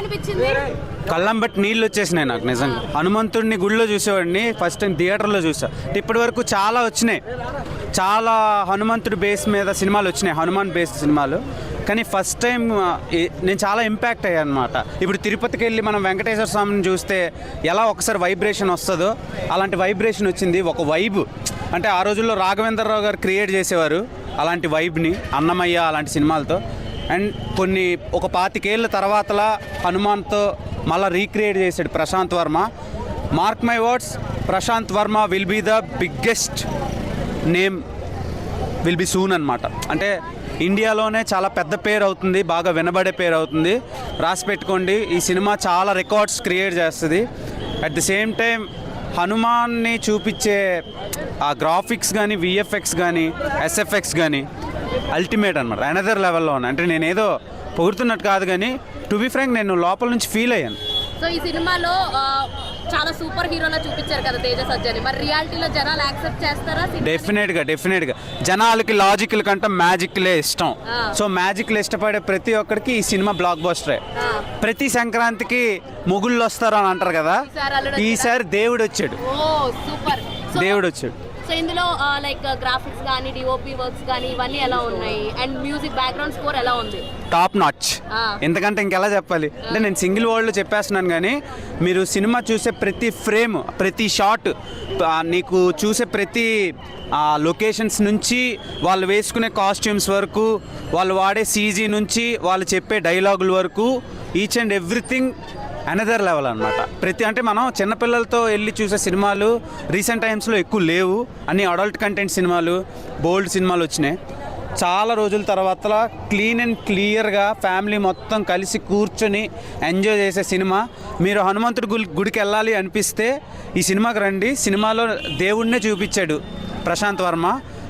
అనిపించింది? కళ్ళం బట్టి నీళ్ళు వచ్చేసినాయి నాకు నిజంగా. హనుమంతుడిని గుడిలో చూసేవాడిని, ఫస్ట్ టైం థియేటర్లో చూసా. ఇప్పటి వరకు చాలా వచ్చినాయి, చాలా హనుమంతుడి బేస్ మీద సినిమాలు వచ్చినాయి, హనుమాన్ బేస్ సినిమాలు. కానీ ఫస్ట్ టైం నేను చాలా ఇంపాక్ట్ అయ్యాను అనమాట. ఇప్పుడు తిరుపతికి వెళ్ళి మనం వెంకటేశ్వర స్వామిని చూస్తే ఎలా ఒకసారి వైబ్రేషన్ వస్తుందో అలాంటి వైబ్రేషన్ వచ్చింది. ఒక వైబ్ అంటే ఆ రోజుల్లో రాఘవేంద్రరావు గారు క్రియేట్ చేసేవారు అలాంటి వైబ్ని, అన్నమయ్య అలాంటి సినిమాలతో. అండ్ ఒక 25 ఏళ్ళ తర్వాతలా హనుమాన్తో మళ్ళీ రీక్రియేట్ చేశాడు Prashanth Varma. Mark my words, Prashanth Varma will be the biggest name, will be soon అనమాట. అంటే ఇండియాలోనే చాలా పెద్ద పేరు అవుతుంది, బాగా వినబడే పేరు అవుతుంది. రాసి పెట్టుకోండి, ఈ సినిమా చాలా రికార్డ్స్ క్రియేట్ చేస్తుంది. అట్ ది సేమ్ టైం హనుమాన్ని చూపించే ఆ గ్రాఫిక్స్ కానీ, విఎఫ్ఎక్స్ కానీ, ఎస్ఎఫ్ఎక్స్ కానీ అల్టిమేట్ అనమాట, అనదర్ లెవెల్లో ఉన్నాయి. అంటే నేను ఏదో పొగుడుతున్నట్టు కాదు, కానీ టు బి ఫ్రాంక్ నేను లోపల నుంచి ఫీల్ అయ్యాను. సో ఈ సినిమాలో చాలా సూపర్ హీరోలా చూపించారు కదా తేజ సజ్జని, మరి రియాలిటీలో జనాలు యాక్సెప్ట్ చేస్తారా? డెఫినెట్గా జనాలకి లాజికల్ కంటే మ్యాజిక్లే ఇష్టం. సో మ్యాజిక్లు ఇష్టపడే ప్రతి ఒక్కరికి ఈ సినిమా బ్లాక్ బస్టరే. ప్రతి సంక్రాంతికి మొగుళ్ళు వస్తారు అని అంటారు కదా, ఈసారి దేవుడు వచ్చాడు. దేవుడు వచ్చాడు. సో ఇందులో లైక్ గ్రాఫిక్స్ కానీ, డిఓపి వర్క్స్ కానీ ఇవన్నీ ఎలా ఉన్నాయి? అండ్ మ్యూజిక్ బ్యాక్గ్రౌండ్ స్కోర్ ఎలా ఉంది? Top notch. ఎందుకంటే ఇంకెలా చెప్పాలి అంటే, నేను సింగిల్ వర్డ్లో చెప్పేస్తున్నాను, కానీ మీరు సినిమా చూసే ప్రతి ఫ్రేమ్, ప్రతి షాట్, నీకు చూసే ప్రతి లొకేషన్స్ నుంచి వాళ్ళు వేసుకునే కాస్ట్యూమ్స్ వరకు, వాళ్ళు వాడే సీజీ నుంచి వాళ్ళు చెప్పే డైలాగుల వరకు, each and everything another level అనమాట. అంటే మనం చిన్నపిల్లలతో వెళ్ళి చూసే సినిమాలు రీసెంట్ టైమ్స్లో ఎక్కువ లేవు, అన్ని అడల్ట్ కంటెంట్ సినిమాలు, బోల్డ్ సినిమాలు వచ్చినాయి. చాలా రోజుల తర్వాత క్లీన్ అండ్ క్లియర్గా ఫ్యామిలీ మొత్తం కలిసి కూర్చొని ఎంజాయ్ చేసే సినిమా. మీరు హనుమంతుడి గుడికి వెళ్ళాలి అనిపిస్తే ఈ సినిమాకి రండి. సినిమాలో దేవుడినే చూపించాడు ప్రశాంత్ వర్మ.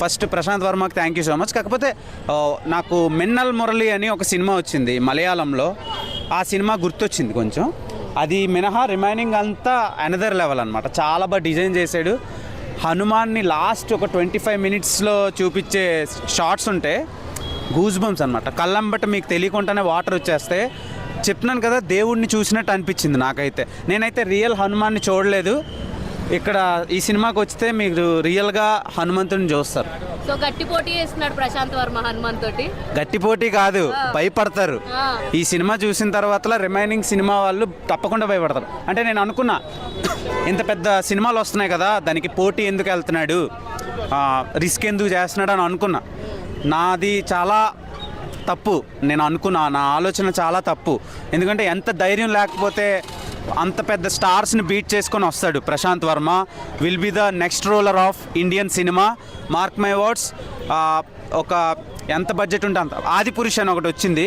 ఫస్ట్ ప్రశాంత్ వర్మకి థ్యాంక్ యూ సో మచ్. కాకపోతే నాకు మిన్నల్ మురళి అని ఒక సినిమా వచ్చింది మలయాళంలో, ఆ సినిమా గుర్తొచ్చింది కొంచెం. అది మినహా రిమైనింగ్ అంతా అనదర్ లెవెల్ అనమాట. చాలా బాగా డిజైన్ చేశాడు. హనుమాన్ని లాస్ట్ ఒక 25 మినిట్స్లో చూపించే షార్ట్స్ ఉంటే గూస్ బంప్స్ అనమాట. కళ్ళంబట మీకు తెలియకుండానే వాటర్ వచ్చేస్తే. చెప్తున్నాను కదా, దేవుడిని చూసినట్టు అనిపించింది నాకైతే. నేనైతే రియల్ హనుమాన్ని చూడలేదు. ఇక్కడ ఈ సినిమాకి వస్తే మీరు రియల్గా హనుమంతుడిని చూస్తారు. సో గట్టి పోటీ చేస్తున్నాడు ప్రశాంత్ వర్మ హనుమాన్ తోటి. గట్టి పోటీ కాదు, భయపడతారు. ఈ సినిమా చూసిన తర్వాత రిమైనింగ్ సినిమా వాళ్ళు తప్పకుండా భయపడతారు. అంటే నేను అనుకున్నా, ఇంత పెద్ద సినిమాలు వస్తున్నాయి కదా, దానికి పోటీ ఎందుకు వెళ్తున్నాడు, రిస్క్ ఎందుకు చేస్తున్నాడు అని అనుకున్నా. నాది చాలా తప్పు, నేను అనుకున్నా, నా ఆలోచన చాలా తప్పు. ఎందుకంటే ఎంత ధైర్యం లేకపోతే అంత పెద్ద స్టార్స్ని బీట్ చేసుకొని వస్తాడు Prashanth Varma. Will be the next roller of Indian cinema, mark my words. ఒక ఎంత బడ్జెట్ ఉంటే అంత. ఆదిపురుష్ అని ఒకటి వచ్చింది,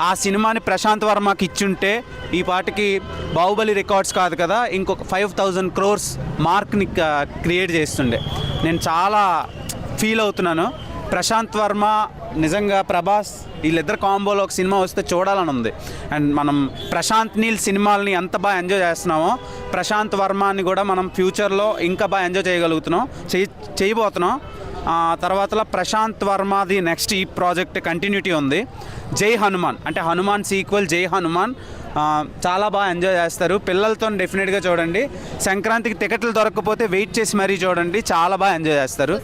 ఆ సినిమాని ప్రశాంత్ వర్మకి ఇచ్చుంటే ఈ పాటికి బాహుబలి రికార్డ్స్ కాదు కదా, ఇంకొక 5,000 crores మార్క్ని క్రియేట్ చేస్తుండే. నేను చాలా ఫీల్ అవుతున్నాను. ప్రశాంత్ వర్మ నిజంగా, ప్రభాస్ వీళ్ళిద్దరు కాంబోలో ఒక సినిమా వస్తే చూడాలని ఉంది. అండ్ మనం ప్రశాంత్ నీల్ సినిమాలని ఎంత బాగా ఎంజాయ్ చేస్తున్నామో, ప్రశాంత్ వర్మని కూడా మనం ఫ్యూచర్లో ఇంకా బాగా ఎంజాయ్ చేయబోతున్నాం. తర్వాత ప్రశాంత్ వర్మది నెక్స్ట్ ఈ ప్రాజెక్ట్ కంటిన్యూటీ ఉంది. జై హనుమాన్ అంటే హనుమాన్ సీక్వెల్ జై హనుమాన్. చాలా బాగా ఎంజాయ్ చేస్తారు. పిల్లలతో డెఫినెట్గా చూడండి. సంక్రాంతికి టికెట్లు దొరకకపోతే వెయిట్ చేసి మరీ చూడండి, చాలా బాగా ఎంజాయ్ చేస్తారు.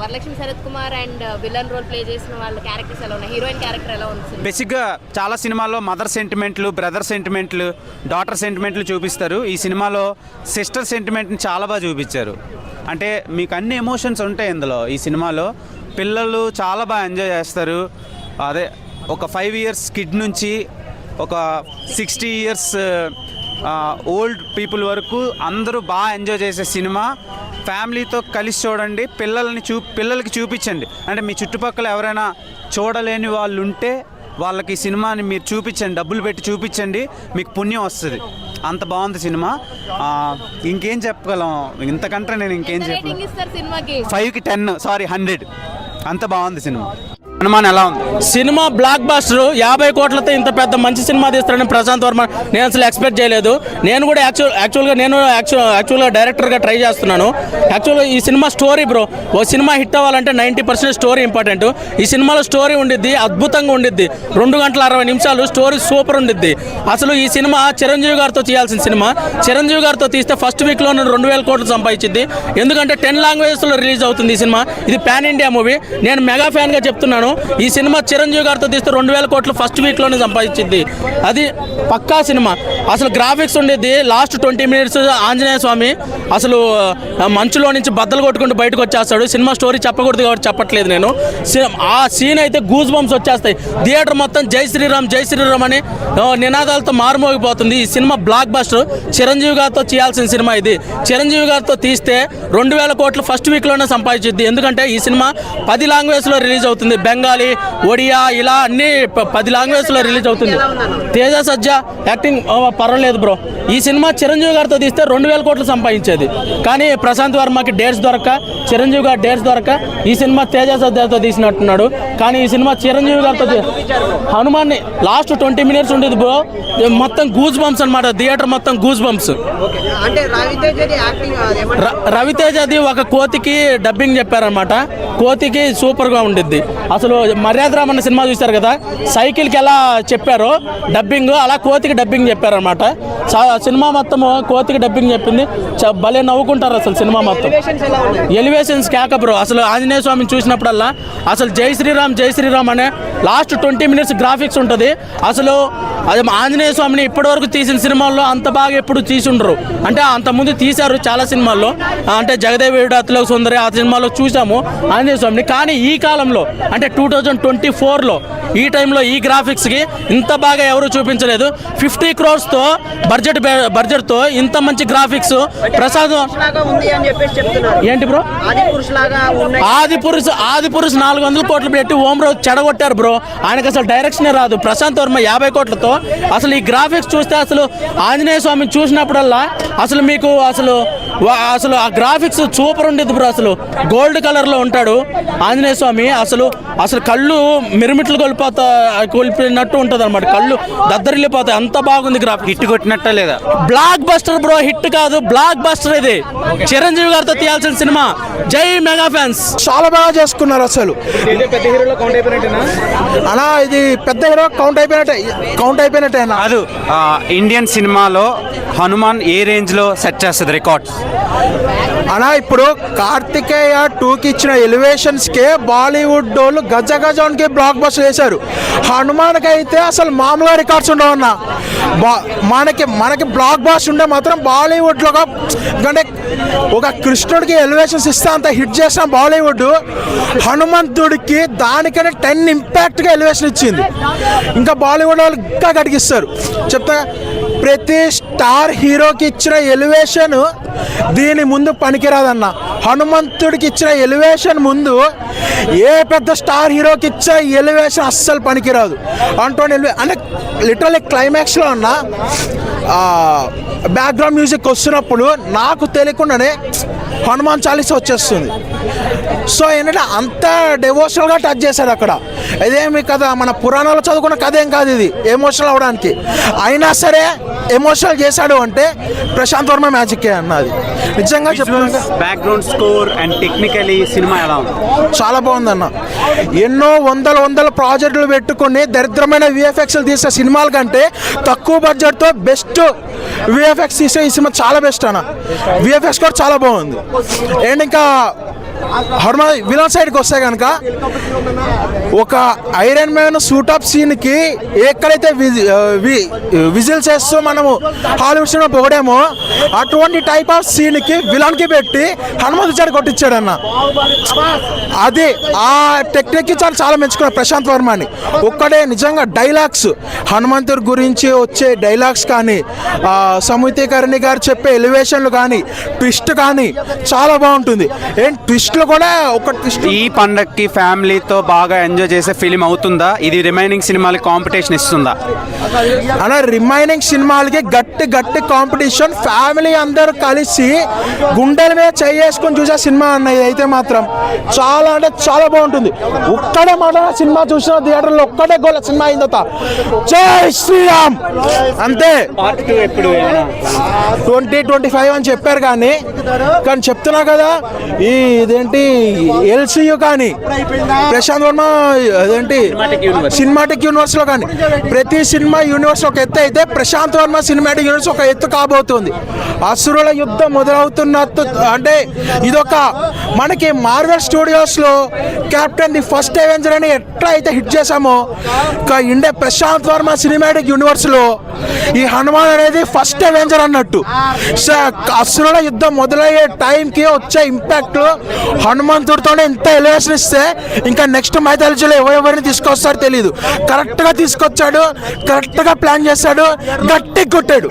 Varalaxmi Sarath Kumar and villain role play చేసిన వాళ్ళ క్యారెక్టర్స్ ఎలా ఉన్నాయి? హీరోయిన్ క్యారెక్టర్ ఎలా ఉంది? బేసిక్గా చాలా సినిమాల్లో మదర్ సెంటిమెంట్లు, బ్రదర్ సెంటిమెంట్లు, డాటర్ సెంటిమెంట్లు చూపిస్తారు. ఈ సినిమాలో సిస్టర్ సెంటిమెంట్ని చాలా బాగా చూపించారు. అంటే మీకు అన్ని ఎమోషన్స్ ఉంటాయి ఇందులో. ఈ సినిమాలో పిల్లలు చాలా బాగా ఎంజాయ్ చేస్తారు. అదే ఒక 5 years కిడ్ నుంచి ఒక 60 years ఓల్డ్ పీపుల్ వరకు అందరూ బాగా ఎంజాయ్ చేసే సినిమా. ఫ్యామిలీతో కలిసి చూడండి, పిల్లలకి చూపించండి. అంటే మీ చుట్టుపక్కల ఎవరైనా చూడలేని వాళ్ళు ఉంటే వాళ్ళకి సినిమాని మీరు చూపించండి, డబ్బులు పెట్టి చూపించండి, మీకు పుణ్యం వస్తుంది. అంత బాగుంది సినిమా. ఇంకేం చెప్పగలం, ఇంతకంటే నేను ఇంకేం చెప్పను. 5కి 10 100 అంత బాగుంది సినిమా. హనుమాన్ ఎలా ఉంది? సినిమా బ్లాక్ బాస్టర్ 50 కోట్లతో ఇంత పెద్ద మంచి సినిమా తీస్తారని ప్రశాంత్ వర్మ నేను అసలు ఎక్స్పెక్ట్ చేయలేదు. నేను కూడా యాక్చువల్గా డైరెక్టర్గా ట్రై చేస్తున్నాను. యాక్చువల్గా ఈ సినిమా స్టోరీ బ్రో, ఓ సినిమా హిట్ అవ్వాలంటే 90% స్టోరీ ఇంపార్టెంట్. ఈ సినిమాలో స్టోరీ ఉండిద్ది, అద్భుతంగా ఉండిద్ది. 2 గంటల 60 నిమిషాలు స్టోరీ సూపర్ ఉండిద్ది. అసలు ఈ సినిమా చిరంజీవి గారితో చేయాల్సిన సినిమా. చిరంజీవి గారితో తీస్తే ఫస్ట్ వీక్లో 2,000 కోట్లు సంపాదించింది. ఎందుకంటే 10 లాంగ్వేజెస్లో రిలీజ్ అవుతుంది ఈ సినిమా. ఇది పాన్ ఇండియా మూవీ. నేను మెగా ఫ్యాన్గా చెప్తున్నాను, ఈ సినిమా చిరంజీవి గారితో తీస్తే 2,000 కోట్లు ఫస్ట్ వీక్లోనే సంపాదించింది. అది పక్కా సినిమా. అసలు గ్రాఫిక్స్ ఉండేది. లాస్ట్ 20 మినిట్స్ ఆంజనేయ స్వామి అసలు మంచులో నుంచి బద్దలు కొట్టుకుంటూ బయటకు వచ్చేస్తాడు. సినిమా స్టోరీ చెప్పకూడదు కాబట్టి చెప్పట్లేదు నేను. ఆ సీన్ అయితే గూస్ బంప్స్ వచ్చేస్తాయి. థియేటర్ మొత్తం జై శ్రీరామ్ జై శ్రీరామ్ అని నినాదాలతో మారుమోగిపోతుంది. ఈ సినిమా బ్లాక్ బస్టర్. చిరంజీవి గారితో చేయాల్సిన సినిమా ఇది. చిరంజీవి గారితో తీస్తే 2,000 కోట్లు ఫస్ట్ వీక్లోనే సంపాదించింది. ఎందుకంటే ఈ సినిమా 10 లాంగ్వేజ్లో రిలీజ్ అవుతుంది. బెంగాలీ, ఒడియా, ఇలా అన్ని 10 లాంగ్వేజ్లో రిలీజ్ అవుతుంది. తేజ సజ్జా యాక్టింగ్ పర్వాలేదు బ్రో. ఈ సినిమా చిరంజీవి గారితో తీస్తే 2,000 కోట్లు సంపాదించేది. కానీ ప్రశాంత్ వర్మకి డేట్స్ దొరక్క, చిరంజీవి గారి డేట్స్ దొరక్క ఈ సినిమా తేజ సజ్జాతో తీసినట్టున్నాడు. కానీ ఈ సినిమా చిరంజీవి గారితో హనుమాన్ని లాస్ట్ 20 మినిట్స్ ఉండేది బ్రో. మొత్తం గూస్ బంప్స్ అనమాట. థియేటర్ మొత్తం గూస్ బంప్స్. రవితేజది ఒక కోతికి డబ్బింగ్ చెప్పారనమాట. కోతికి సూపర్గా ఉండిద్ది. అసలు మర్యాద రామన్న సినిమా చూశారు కదా, సైకిల్కి ఎలా చెప్పారో డబ్బింగ్, అలా కోతికి డబ్బింగ్ చెప్పారనమాట. సినిమా మొత్తం కోతికి డబ్బింగ్ చెప్పింది. భలే నవ్వుకుంటారు అసలు సినిమా మొత్తం. ఎలివేషన్స్ కేక బ్రో. అసలు ఆంజనేయ స్వామిని చూసినప్పుడల్లా అసలు జై శ్రీరామ్ అనే లాస్ట్ 20 మినిట్స్ గ్రాఫిక్స్ ఉంటుంది. అసలు అది ఆంజనేయ స్వామిని ఇప్పటివరకు తీసిన సినిమాల్లో అంత బాగా ఎప్పుడు తీసుండరు. అంటే అంతకుముందు తీశారు చాలా సినిమాల్లో, అంటే జగదేవుడు అతిలోక సుందరి ఆ సినిమాలో చూసాము ఆంజనేయ స్వామిని. కానీ ఈ కాలంలో అంటే 2024లో ఈ టైంలో ఈ గ్రాఫిక్స్కి ఇంత బాగా ఎవరు చూపించలేదు. 50 క్రోర్స్తో బడ్జెట్తో ఇంత మంచి గ్రాఫిక్స్ ప్రసాద్ ఏంటి బ్రో? ఆది పురుష్ 400 కోట్లు పెట్టి ఓమ్రావు చెడగొట్టారు బ్రో. ఆయనకు అసలు డైరెక్షనే రాదు. ప్రశాంత్ వర్మ 50 కోట్లతో అసలు ఈ గ్రాఫిక్స్ చూస్తే అసలు ఆంజనేయ స్వామిని చూసినప్పుడల్లా అసలు మీకు అసలు ఆ గ్రాఫిక్స్ సూపర్ ఉండేది బ్రో. అసలు గోల్డ్ కలర్లో ఉంటాడు ఆంజనేయ స్వామి. అసలు కళ్ళు మిరుమిట్లు కొలిపినట్టు ఉంటుంది అనమాట. కళ్ళు దద్దరిల్లిపోతాయి, అంత బాగుంది గ్రాఫిక్స్. హిట్ కొట్టినట్ట లేదా? Block buster bro. హిట్ కాదు, బ్లాక్ బస్టర్. ఇది చిరంజీవి గారితో తీయాల్సిన సినిమా. జై మెగా ఫ్యాన్స్. చాలా బాగా చేసుకున్నారు అసలు. అలా ఇది పెద్ద హీరో కౌంట్ అయిపోయినట్టే కాదు. ఇండియన్ సినిమాలో హనుమాన్ ఏ రేంజ్ లో సెట్ చేస్తుంది రికార్డ్స్? అలా ఇప్పుడు కార్తికేయ 2కి ఇచ్చిన ఎలివేషన్స్కే బాలీవుడ్ వాళ్ళు గజగజానికి బ్లాక్ బస్టర్ వేశారు. హనుమాన్కి అయితే అసలు మామూలుగా రికార్డ్స్ ఉండవన్న. మనకి బ్లాక్ బస్టర్ ఉంటే మాత్రం బాలీవుడ్లో అంటే ఒక కృష్ణుడికి ఎలివేషన్స్ ఇస్తే అంత హిట్ చేసిన బాలీవుడ్ హనుమంతుడికి దానికనే 10 ఇంపాక్ట్గా ఎలివేషన్ ఇచ్చింది. ఇంకా బాలీవుడ్ వాళ్ళు ఇంకా గడిగిస్తారు. చెప్తా, ప్రతి స్టార్ హీరోకి ఇచ్చిన ఎలివేషన్ దీని ముందు పనికిరాదన్న. హనుమంతుడికి ఇచ్చిన ఎలివేషన్ ముందు ఏ పెద్ద స్టార్ హీరోకి ఇచ్చే ఎలివేషన్ అస్సలు పనికిరాదు. అంటే లిటరల్లీ క్లైమాక్స్లో ఉన్న బ్యాక్గ్రౌండ్ మ్యూజిక్ వస్తున్నప్పుడు నాకు తెలియకుండానే హనుమాన్ చాలీసా వచ్చేస్తుంది. సో ఏంటంటే అంత డెవోషనల్గా టచ్ చేశాడు అక్కడ. ఇదేమి కథ, మన పురాణాలు చదువుకున్న కథ ఏం కాదు ఇది ఎమోషనల్ అవ్వడానికి. అయినా సరే ఎమోషనల్ చేశాడు అంటే ప్రశాంత్ వర్మ మ్యాజిక్కే అన్నది. నిజంగా చెప్తున్నా. Background score and technically cinema ఎలా ఉంది? చాలా బాగుందన్న. ఎన్నో వందల ప్రాజెక్టులు పెట్టుకుని దరిద్రమైన విఎఫ్ఎక్స్లు తీసే సినిమాల కంటే తక్కువ బడ్జెట్తో బెస్ట్ విఎఫ్ఎక్స్ తీసే ఈ సినిమా చాలా బెస్ట్ అన్న. విఎఫ్ఎక్స్ కూడా చాలా బాగుంది. అండ్ ఇంకా హనుమాన్ విలన్ సైడ్కి వస్తే కనుక ఒక ఐరన్ మ్యాన్ సూటప్ సీన్కి ఎక్కడైతే విజిల్స్ వేస్తూ మనము హాలీవుడ్ సినిమా పొగడేమో అటువంటి టైప్ ఆఫ్ సీన్కి విలన్కి పెట్టి హనుమంతు చాడు కొట్టించాడన్న. అది ఆ టెక్నిక్కి చాలా మెచ్చుకున్నాను ప్రశాంత్ వర్మని. ఒక్కడే నిజంగా డైలాగ్స్, హనుమంతుడి గురించి వచ్చే డైలాగ్స్ కానీ, సమృతికరణి గారు చెప్పే ఎలివేషన్లు కానీ, ట్విస్ట్ కానీ చాలా బాగుంటుంది. ఏం ట్విస్ట్ ట్విస్ట్లు కూడా ఒక ట్విస్ట్. ఈ పండక్కి ఫ్యామిలీతో బాగా ఎంజాయ్ చేసే ఫిలిం అవుతుందా? ఇది రిమైనింగ్ సినిమాలకి కాంపిటీషన్ ఇస్తుందా? అలా రిమైనింగ్ సినిమాలకి గట్టి కాంపిటీషన్, ఫ్యామిలీ అందరూ కలిసి గుండెల మీద చేసుకొని చూసే సినిమా అన్న ఇది మాత్రం చాలా అంటే చాలా బాగుంటుంది. ఒక్కడే మాట సినిమా చూసిన థియేటర్లో ఒక్కటే గోల సినిమా అయిన తర్వాత జై శ్రీరామ్ అంతే. 2025 అని చెప్పారు కానీ చెప్తున్నా కదా, ఇదేంటి ఎల్సీయూ కానీ ప్రశాంత్ వర్మ అదేంటి సినిమాటిక్ యూనివర్స్ లో కానీ ప్రతి సినిమా యూనివర్స్ ఒక ఎత్తు అయితే ప్రశాంత్ వర్మ సినిమాటిక్ యూనివర్స్ ఒక ఎత్తు కాబోతుంది. అసురుల యుద్ధం మొదలవుతున్నట్టు అంటే ఇదొక మనకి మార్వెల్ స్టూడియోస్ లో కెప్టెన్ ది ఫస్ట్ అవెంజర్ అని ఎట్లా అయితే హిట్ చేశామో India Prashanth Varma cinematic universe లో ఈ హనుమాన్ అనేది ఫస్ట్ అవెంజర్ అన్నట్టు. అసురుల యుద్ధం మొదలయ్యే టైంకి వచ్చే ఇంపాక్ట్ హనుమంతుడితోనే ఎంత ఎలివేషన్ ఇస్తే ఇంకా నెక్స్ట్ మైథాలజీలో ఎవరెవరిని తీసుకొస్తారో తెలియదు. కరెక్ట్గా తీసుకొచ్చాడు, కరెక్ట్గా ప్లాన్ చేశాడు, గట్టి కొట్టాడు.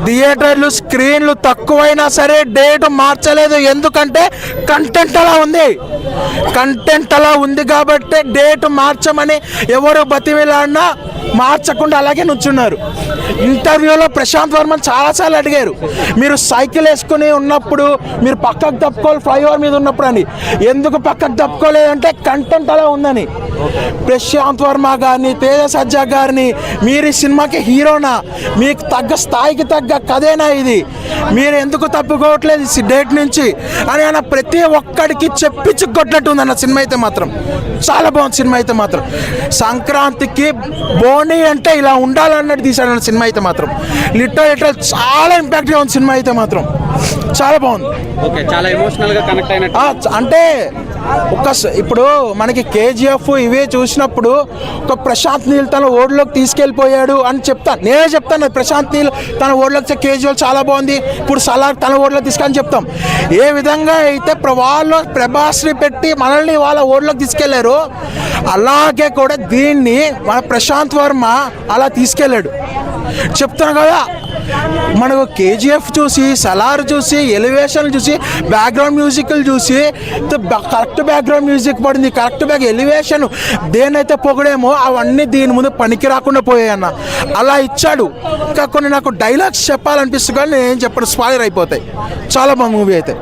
థియేటర్లు స్క్రీన్లు తక్కువైనా సరే డేట్ మార్చలేదు, ఎందుకంటే కంటెంట్ అలా ఉంది కాబట్టి డేట్ మార్చమని ఎవరు బతిమిలాడినా మార్చకుండా అలాగే నుంచున్నారు. ఇంటర్వ్యూలో ప్రశాంత్ వర్మ చాలాసార్లు అడిగారు, మీరు సైకిల్ వేసుకుని ఉన్నప్పుడు మీరు పక్కకు తప్పుకోవాలి ఫ్లైఓవర్ మీద ఉన్నప్పుడు అని, ఎందుకు పక్కకు తప్పుకోలేదంటే కంటెంట్ అలా ఉందని. ప్రశాంత్ వర్మ గారిని తేజ సజ్జా గారిని మీరు ఈ సినిమాకి హీరోనా, మీకు తగ్గ స్థాయికి తగ్గ కథేనా ఇది, మీరు ఎందుకు తప్పుకోవట్లేదు ఈ డేట్ నుంచి అని ఆయన ప్రతి ఒక్కడికి చెప్పించి కొట్టినట్టు ఉందన్న సినిమా అయితే మాత్రం చాలా బాగుంది. సినిమా అయితే మాత్రం సంక్రాంతికి బోనీ అంటే ఇలా ఉండాలన్నట్టు తీశాడు సినిమా అయితే మాత్రం లిటరల్ చాలా ఇంపాక్ట్గా ఉంది. సినిమా అయితే మాత్రం చాలా బాగుంది. ఓకే, చాలా ఎమోషనల్గా కనెక్ట్ అయినట్టు. అంటే ఇప్పుడు మనకి కేజీఎఫ్ ఇవే చూసినప్పుడు ఒక ప్రశాంత్ నీల్ తన ఓడిలోకి తీసుకెళ్ళిపోయాడు అని నేనే చెప్తాను. ప్రశాంత్ నీల్ తన ఓడిలోకి కేజీఎఫ్ చాలా బాగుంది, ఇప్పుడు సలార్ తన ఓడిలోకి తీసుకొని చెప్తాం. ఏ విధంగా అయితే వాళ్ళు ప్రభాస్ని పెట్టి మనల్ని వాళ్ళ ఓడిలోకి తీసుకెళ్లారు, అలాగే కూడా దీన్ని మన ప్రశాంత్ వర్మ అలా తీసుకెళ్ళాడు. చెప్తాను కదా, మనకు కేజీఎఫ్ చూసి సలార్ చూసి ఎలివేషన్ చూసి బ్యాక్గ్రౌండ్ మ్యూజిక్లు చూసి కరెక్ట్ బ్యాక్గ్రౌండ్ మ్యూజిక్ పడింది, కరెక్ట్ ఎలివేషన్ దేనైతే పొగడేమో అవన్నీ దీని ముందు పనికి రాకుండా పోయాయన్న అలా ఇచ్చాడు. ఇంకా కొన్ని నాకు డైలాగ్స్ చెప్పాలనిపిస్తుంది కానీ నేను చెప్పడం స్పాయిలర్ అయిపోతాయి. చాలా బాగుంది మూవీ అయితే.